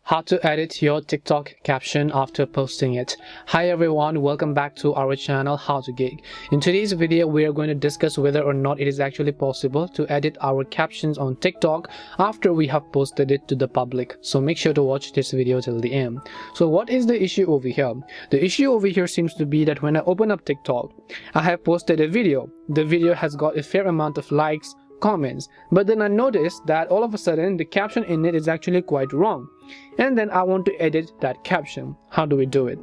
How to edit your TikTok caption after posting it. Hi everyone, welcome back to our channel How to Geek. In today's video we are going to discuss whether or not it is actually possible to edit our captions on TikTok after we have posted it to the public. So make sure to watch this video till the end. So what is the issue over here? The issue over here seems to be that when I open up TikTok, I have posted a video. The video has got a fair amount of likes, comments, but then I noticed that all of a sudden the caption in it is actually quite wrong, and then I want to edit that caption. How do we do it?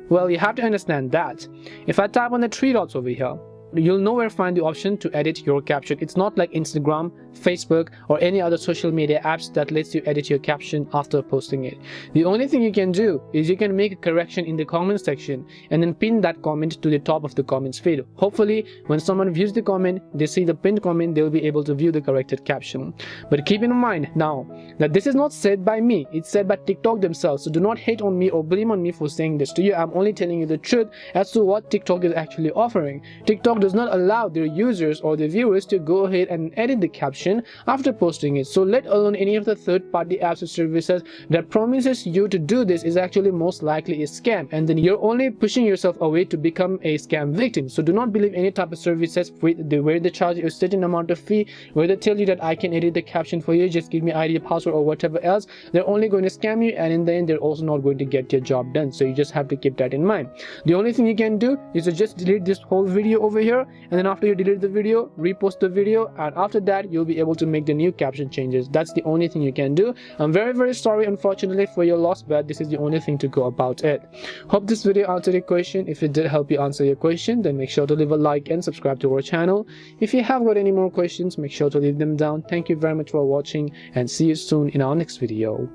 Well, you have to understand that if I tap on the three dots over here, you'll nowhere find the option to edit your caption. It's not like Instagram, Facebook, or any other social media apps that lets you edit your caption after posting it. The only thing you can do is you can make a correction in the comment section and then pin that comment to the top of the comments feed. Hopefully when someone views the comment, they see the pinned comment, they'll be able to view the corrected caption. But keep in mind now that this is not said by me, it's said by TikTok themselves. So do not hate on me or blame on me for saying this to you. I'm only telling you the truth as to what TikTok is actually offering. TikTok does not allow their users or their viewers to go ahead and edit the caption after posting it. So let alone any of the third-party apps or services that promises you to do this is actually most likely a scam, and then you're only pushing yourself away to become a scam victim. So do not believe any type of services where they charge you a certain amount of fee, where they tell you that I can edit the caption for you, just give me ID, password, or whatever else. They're only going to scam you, and in the end they're also not going to get your job done. So you just have to keep that in mind. The only thing you can do is to just delete this whole video over here, and then after you delete the video, repost the video, and after that you'll be able to make the new caption changes. That's the only thing you can do. I'm very sorry unfortunately for your loss, but this is the only thing to go about it. Hope this video answered your question. If it did help you answer your question, then make sure to leave a like and subscribe to our channel. If you have got any more questions, make sure to leave them down. Thank you very much for watching, and see you soon in our next video.